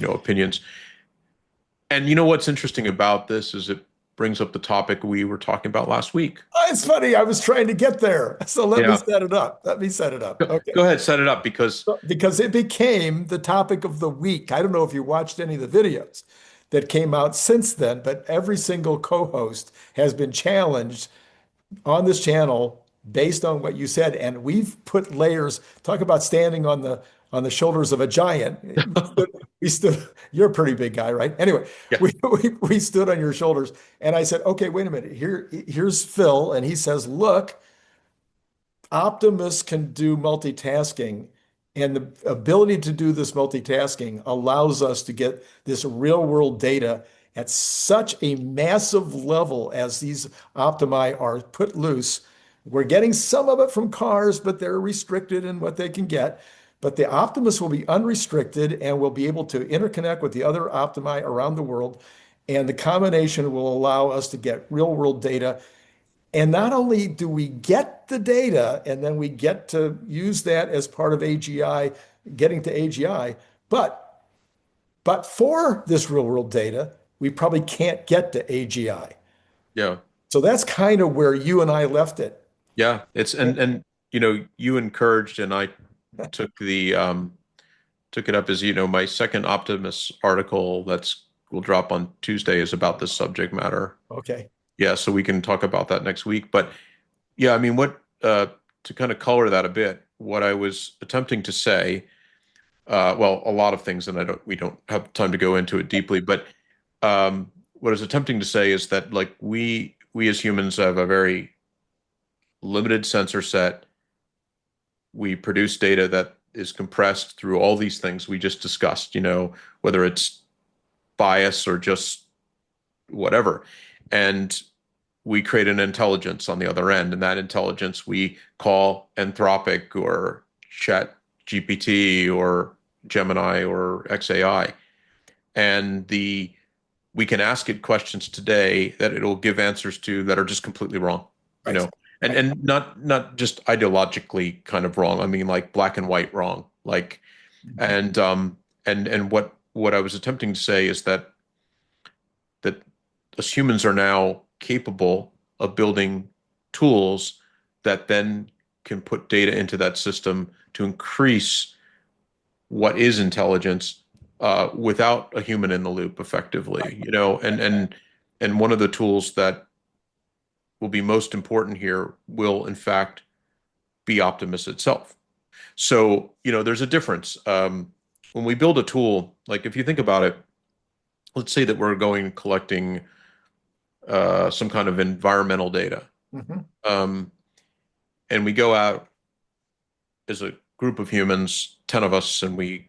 opinions. And what's interesting about this is it brings up the topic we were talking about last week. Oh, it's funny. I was trying to get there. So let me Yeah. set it up. Let me set it up. Okay. Go ahead, set it up because Because it became the topic of the week. I don't know if you watched any of the videos that came out since then, but every single co-host has been challenged on this channel based on what you said. And we've put layers, talk about standing on the shoulders of a giant. We stood, you're a pretty big guy, right? Anyway, yeah, we stood on your shoulders. And I said, okay, wait a minute. Here's Phil. And he says, look, Optimus can do multitasking, and the ability to do this multitasking allows us to get this real world data at such a massive level as these optimi are put loose. We're getting some of it from cars, but they're restricted in what they can get. But the Optimus will be unrestricted and will be able to interconnect with the other optimi around the world. And the combination will allow us to get real world data, and not only do we get the data and then we get to use that as part of AGI, getting to AGI, but for this real world data, we probably can't get to AGI. yeah, So that's kind of where you and I left it. yeah. It's and you encouraged, and I took the took it up as my second Optimus article that's will drop on Tuesday is about this subject matter. Okay. Yeah, so we can talk about that next week. But yeah, I mean, what to kind of color that a bit, what I was attempting to say, well, a lot of things, and we don't have time to go into it deeply, but what I was attempting to say is that like we as humans have a very limited sensor set. We produce data that is compressed through all these things we just discussed, whether it's bias or just whatever. And we create an intelligence on the other end, and that intelligence we call Anthropic or Chat GPT or Gemini or XAI. And we can ask it questions today that it'll give answers to that are just completely wrong, you Right. know, and Right. not just ideologically kind of wrong. I mean, like black and white wrong. Like, Mhm. and what I was attempting to say is that us humans are now capable of building tools that then can put data into that system to increase what is intelligence without a human in the loop effectively, and one of the tools that will be most important here will in fact be Optimus itself. So, there's a difference. When we build a tool, like if you think about it, let's say that we're going collecting some kind of environmental data. Mhm. Um, and we go out as a group of humans, 10 of us, and we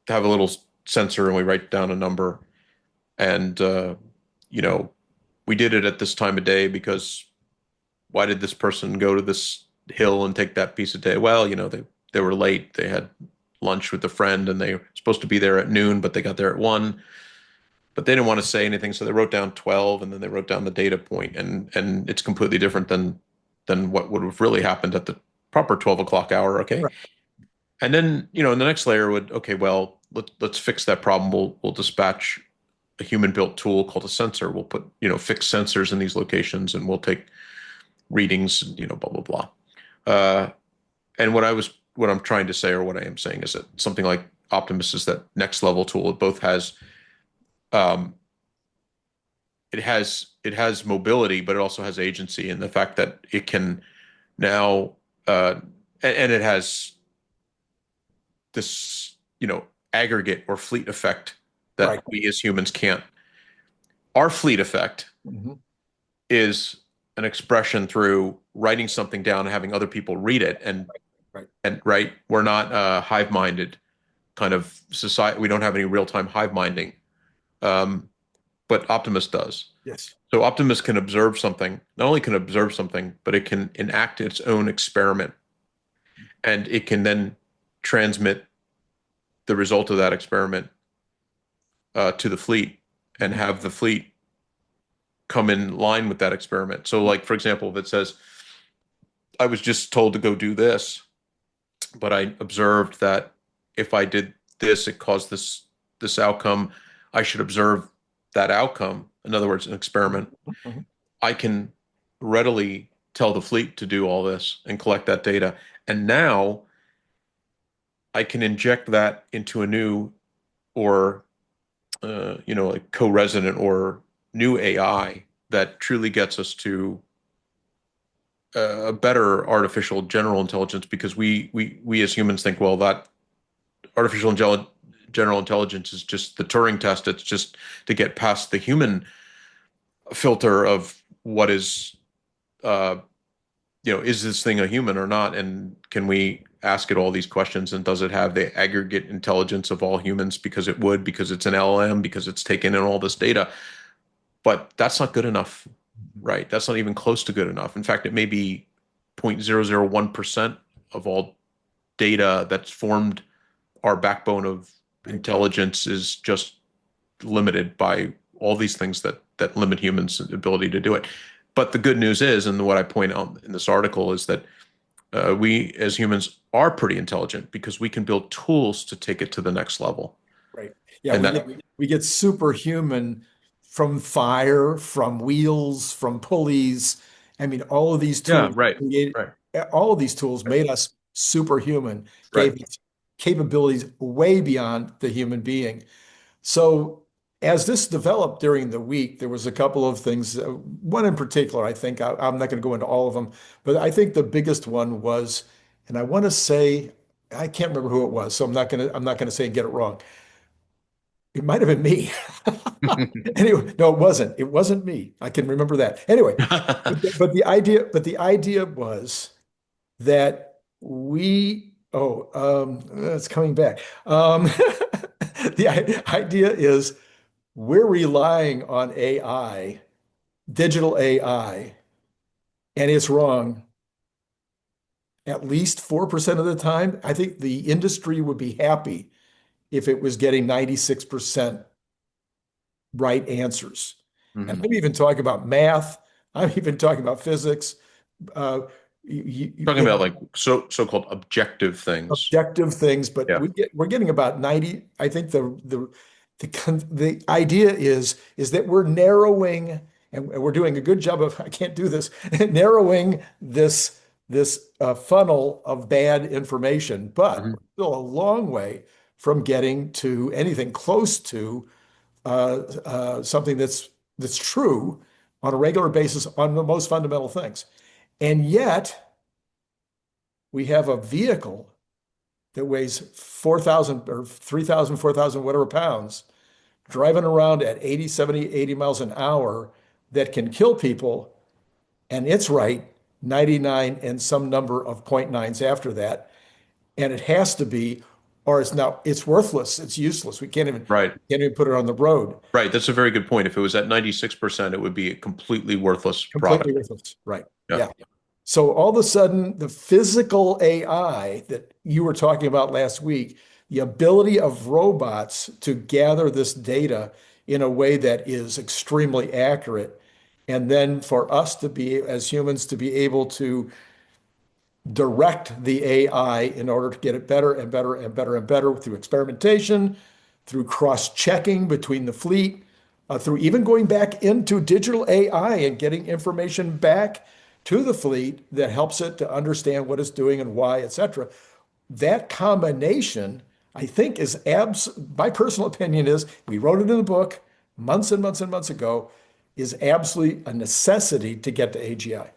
have a little sensor and we write down a number. And, you know, we did it at this time of day because why did this person go to this hill and take that piece of day? Well, they were late. They had lunch with a friend and they were supposed to be there at noon, but they got there at 1. But they didn't want to say anything, so they wrote down 12 and then they wrote down the data point, and it's completely different than what would have really happened at the proper 12 o'clock hour. Okay. Right. And then, in the next layer would, okay, well, let's fix that problem. We'll dispatch a human built tool called a sensor. We'll put, fixed sensors in these locations and we'll take readings, blah, blah, blah. And what I'm trying to say, or what I am saying, is that something like Optimus is that next level tool. It both has, um, it has mobility, but it also has agency, and the fact that it can now, and it has this, aggregate or fleet effect that Right. we as humans can't. Our fleet effect Mhm. is an expression through writing something down and having other people read it, Right. and right, we're not hive-minded kind of society. We don't have any real-time hive minding, um, but Optimus does. Yes. So Optimus can observe something, not only can observe something, but it can enact its own experiment, and it can then transmit the result of that experiment to the fleet and Mhm. have the fleet come in line with that experiment. So, like, for example, if it says, I was just told to go do this, but I observed that if I did this, it caused this this outcome. I should observe that outcome. In other words, an experiment. Mhm. I can readily tell the fleet to do all this and collect that data. And now I can inject that into a new or like co-resident or new AI that truly gets us to a better artificial general intelligence, because we as humans think, well, that general intelligence is just the Turing test. It's just to get past the human filter of what is uh, is this thing a human or not? And can we ask it all these questions? And does it have the aggregate intelligence of all humans? Because it would, because it's an LLM, because it's taken in all this data. But that's not good enough, right? That's not even close to good enough. In fact, it may be 0.001% of all data that's formed our backbone of intelligence is just limited by all these things that limit humans' ability to do it. But the good news is, and what I point out in this article is that we as humans are pretty intelligent because we can build tools to take it to the next level. Right. Yeah, And that, we get superhuman from fire, from wheels, from pulleys. I mean, all of these yeah, tools right, created, right, all of these tools made us superhuman, right. gave us capabilities way beyond the human being. So as this developed during the week, there was a couple of things. One in particular, I think I'm not going to go into all of them, but I think the biggest one was, and I want to say, I can't remember who it was, so I'm not going to say and get it wrong. It might have been me. Anyway, no, it wasn't. It wasn't me. I can remember that. Anyway, but the idea was that it's coming back. The idea is we're relying on AI, digital AI, and it's wrong at least 4% of the time. I think the industry would be happy if it was getting 96% right answers. And Mhm. I'm even talking about math. I'm even talking about physics. Uh, Talking about like so-called objective things. objective things, but Yeah. we're getting about 90. I think the idea is that we're narrowing, and we're doing a good job of, I can't do this, narrowing this funnel of bad information, but Mhm. we're still a long way from getting to anything close to something that's true on a regular basis on the most fundamental things. And yet we have a vehicle that weighs 4,000 or 3,000, 4,000, whatever pounds, driving around at 80, 70, 80 miles an hour that can kill people. And it's right, 99 and some number of point nines after that. And it has to be, or it's worthless. It's useless. We Right. can't even put it on the road. Right. That's a very good point. If it was at 96%, it would be a completely worthless Completely product. worthless. Right. Yeah. Yeah. So all of a sudden, the physical AI that you were talking about last week, the ability of robots to gather this data in a way that is extremely accurate, and then for us to be, as humans, to be able to direct the AI in order to get it better and better and better and better through experimentation, through cross-checking between the fleet, through even going back into digital AI and getting information back to the fleet that helps it to understand what it's doing and why, et cetera. That combination, I think, my personal opinion is, we wrote it in the book months and months and months ago, is absolutely a necessity to get to AGI.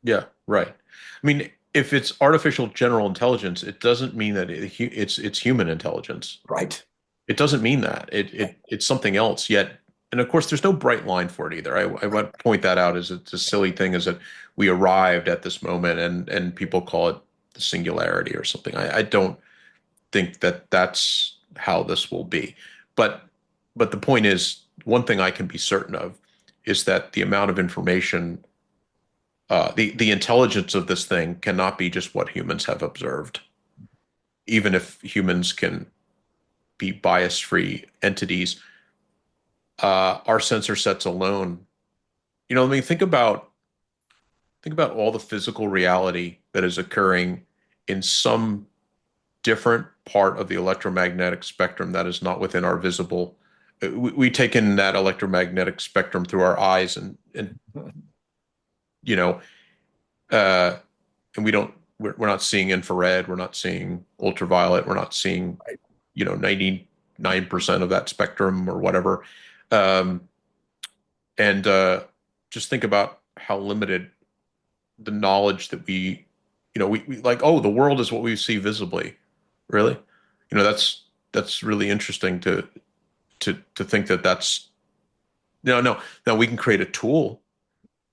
Yeah. Right. I mean, if it's artificial general intelligence, it doesn't mean that it's human intelligence. Right. It doesn't mean that. It's something else. Yet, and of course, there's no bright line for it either. I want to point that out as it's a silly thing, is that we arrived at this moment, and people call it the singularity or something. I don't think that that's how this will be. But the point is, one thing I can be certain of is that the amount of information, the intelligence of this thing cannot be just what humans have observed. Even if humans can be bias-free entities, our sensor sets alone, I mean, think about all the physical reality that is occurring in some different part of the electromagnetic spectrum that is not within our visible. We take in that electromagnetic spectrum through our eyes, and you know, uh, and we're not seeing infrared, we're not seeing ultraviolet, we're not seeing, 99% of that spectrum or whatever. Um, and just think about how limited the knowledge that we like, oh, the world is what we see visibly. Really? That's really interesting to think that that's no. Now we can create a tool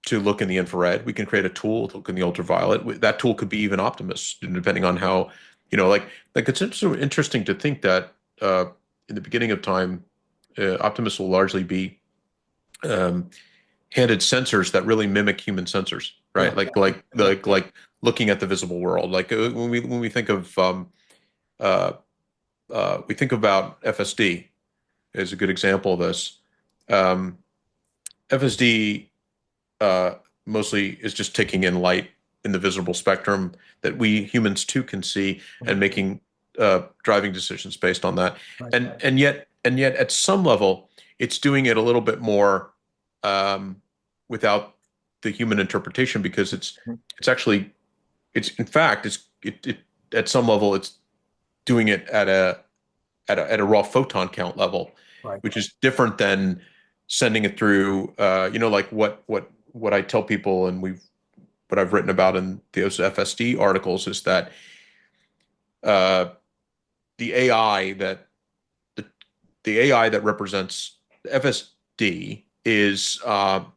to look in the infrared. We can create a tool to look in the ultraviolet. That tool could be even Optimus, depending on how, like it's interesting to think that in the beginning of time, Optimus will largely be um, handed sensors that really mimic human sensors, right? Yeah. Like looking at the visible world. Like when we think of uh, we think about FSD as a good example of this. Um, FSD uh, mostly is just taking in light in the visible spectrum that we humans too can see, and making driving decisions based on that. Right. And yet at some level, it's doing it a little bit more without the human interpretation, because it's actually it's in fact it at some level it's doing it at a raw photon count level, Right. which is different than sending it through, like what I tell people, and what I've written about in those FSD articles, is that uh, the AI that the, the AI that represents FSD is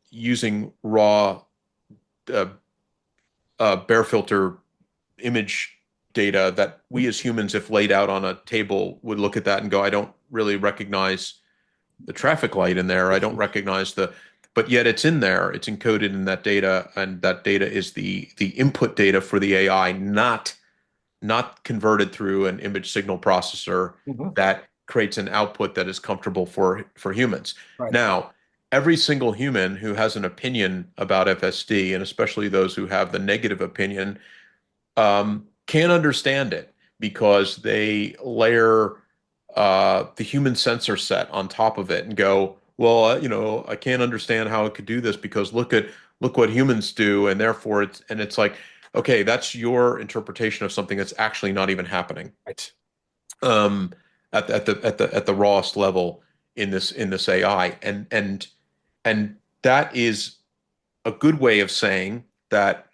using raw uh, bare filter image data that we as humans, if laid out on a table, would look at that and go, I don't really recognize the traffic light in there. I don't recognize but yet it's in there. It's encoded in that data, and that data is the input data for the AI, not converted through an image signal processor Mhm. that creates an output that is comfortable for humans. Right. Now, every single human who has an opinion about FSD, and especially those who have the negative opinion, can't understand it, because they layer the human sensor set on top of it and go, well, I can't understand how it could do this, because look what humans do, and therefore it's like, okay, that's your interpretation of something that's actually not even happening. Right. Um, at the rawest level in this AI, and that is a good way of saying that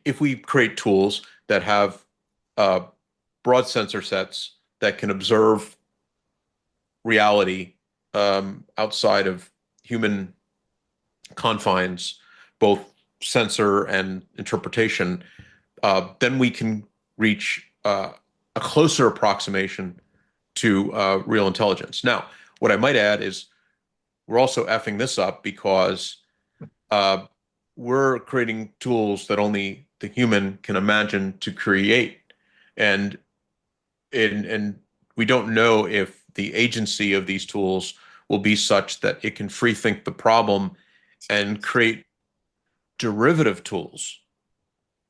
if we create tools that have uh, broad sensor sets that can observe reality outside of human confines, both sensor and interpretation, then we can reach a closer approximation to real intelligence. Now, what I might add is we're also effing this up, because uh, we're creating tools that only the human can imagine to create, and and we don't know if the agency of these tools will be such that it can free think the problem and create derivative tools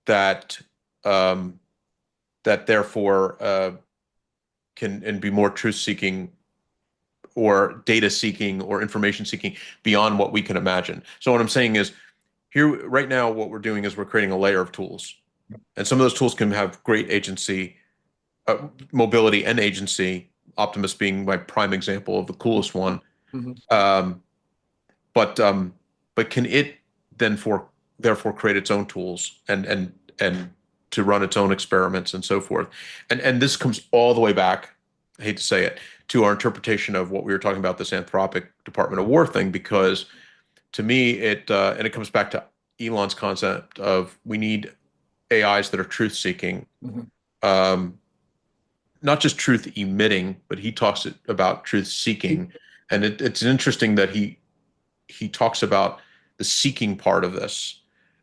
that um, that therefore can and be more truth seeking or data seeking or information seeking beyond what we can imagine. So what I'm saying is, here right now, what we're doing is we're creating a layer of tools, and some of those tools can have great agency, mobility, and agency. Optimus being my prime example of the coolest one. Mhm. Um, but can it then therefore create its own tools, and to run its own experiments and so forth? And this comes all the way back, I hate to say it, to our interpretation of what we were talking about, this Anthropic Department of War thing, because to me and it comes back to Elon's concept of we need AIs that are truth seeking, Mhm. um, not just truth emitting, but he talks about truth seeking. And it's interesting that he talks about the seeking part of this,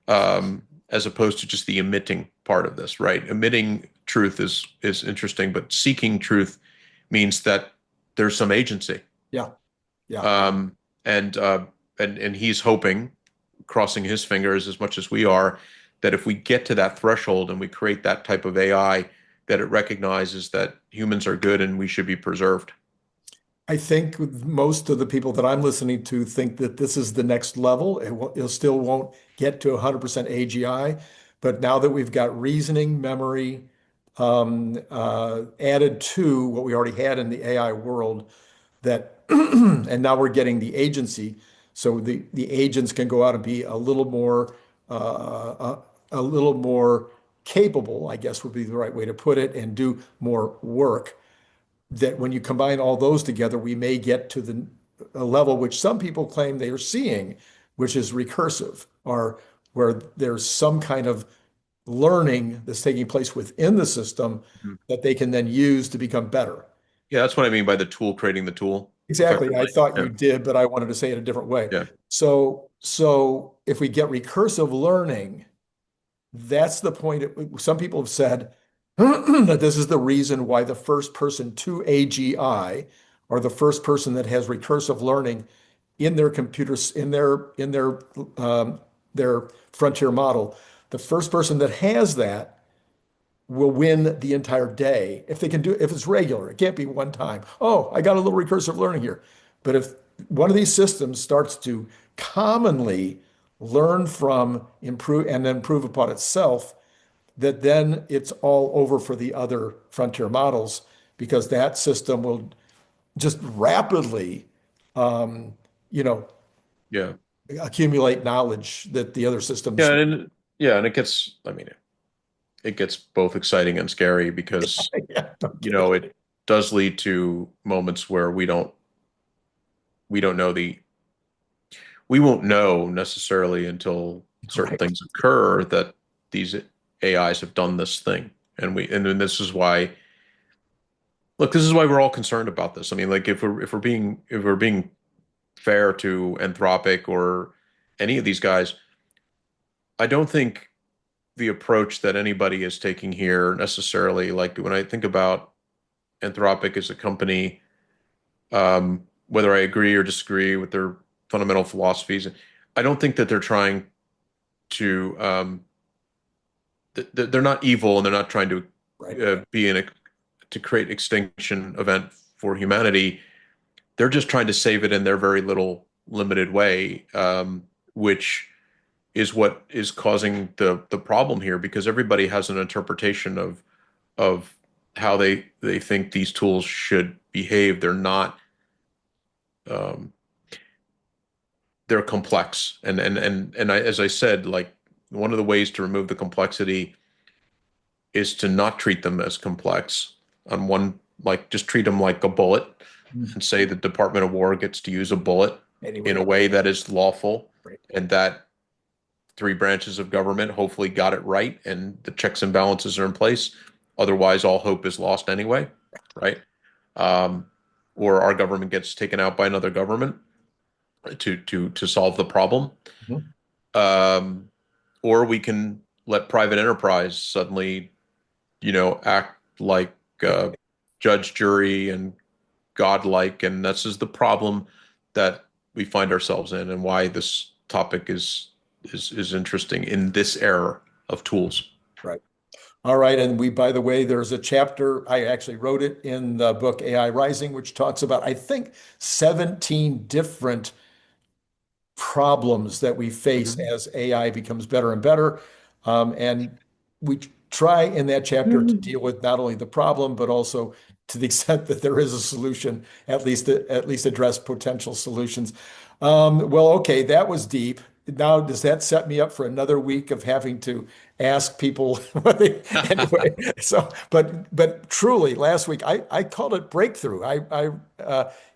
as opposed to just the emitting part of this, right? Emitting truth is interesting, but seeking truth means that there's some agency. Yeah. Yeah. Um, and he's hoping, crossing his fingers as much as we are, that if we get to that threshold and we create that type of AI that it recognizes that humans are good and we should be preserved. I think most of the people that I'm listening to think that this is the next level. It still won't get to 100% AGI, but now that we've got reasoning, memory added to what we already had in the AI world, that and now we're getting the agency, so the agents can go out and be a little more capable, I guess would be the right way to put it, and do more work. That when you combine all those together, we may get to a level which some people claim they are seeing, which is recursive, or where there's some kind of learning that's taking place within the system Mhm. that they can then use to become better. Yeah, that's what I mean by the tool creating the tool, Exactly. I effectively. thought Yeah, you did, but I wanted to say it a different way. yeah, So if we get recursive learning, that's the point. Some people have said that this is the reason why the first person to AGI, or the first person that has recursive learning in their computers, their frontier model, the first person that has that will win the entire day. If they can do, if it's regular, it can't be one time. Oh, I got a little recursive learning here. But if one of these systems starts to commonly learn from, improve, and then improve upon itself, that then it's all over for the other frontier models, because that system will just rapidly, um, you know, yeah, accumulate knowledge that the other systems. yeah, and yeah, and it gets. I mean, it gets both exciting and scary because Yeah, no kidding. it does lead to moments where we don't know we won't know necessarily until certain Right, things occur that these AIs have done this thing. And then this is why, look, this is why we're all concerned about this. I mean, like if we're being fair to Anthropic or any of these guys, I don't think the approach that anybody is taking here necessarily, like when I think about Anthropic as a company, whether I agree or disagree with their fundamental philosophies, I don't think that they're trying to they're not evil and they're not trying to right, be in a to create extinction event for humanity. They're just trying to save it in their very little limited way, which is what is causing the problem here because everybody has an interpretation of how they think these tools should behave. They're not um, they're complex and as I said, like one of the ways to remove the complexity is to not treat them as complex on one, like just treat them like a bullet Mhm. and say the Department of War gets to use a bullet in Anyway, a way that is lawful right. and that three branches of government hopefully got it right and the checks and balances are in place. Otherwise, all hope is lost anyway, right? Um, or our government gets taken out by another government to solve the problem. Mhm. Um, or we can let private enterprise suddenly, act like judge, jury, and godlike, and this is the problem that we find ourselves in, and why this topic is interesting in this era of tools. Right. All right. And by the way, there's a chapter, I actually wrote it in the book AI Rising, which talks about, I think, 17 different problems that we face Mhm. as AI becomes better and better. And we try in that chapter to Mhm. deal with not only the problem, but also to the extent that there is a solution, at least address potential solutions. Well, okay, that was deep. Now, does that set me up for another week of having to ask people what they, anyway? So, but truly, last week I called it breakthrough.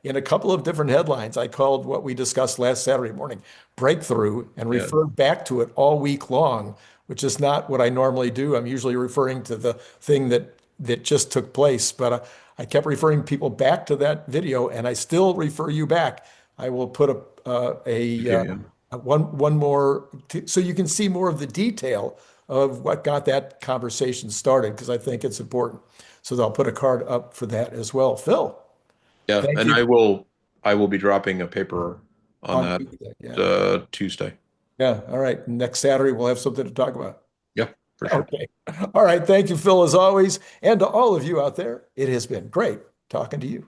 In a couple of different headlines, I called what we discussed last Saturday morning breakthrough and Yeah, referred back to it all week long, which is not what I normally do. I'm usually referring to the thing that just took place, but I kept referring people back to that video, and I still refer you back. I will put okay, yeah, one more so you can see more of the detail of what got that conversation started, because I think it's important. So I'll put a card up for that as well. Phil, yeah. thank And you. I will be dropping a paper on On that Tuesday. Yeah. Tuesday. Yeah. All right. Next Saturday, we'll have something to talk about. Yeah. for sure. Okay. All right. Thank you, Phil, as always. And to all of you out there, it has been great talking to you.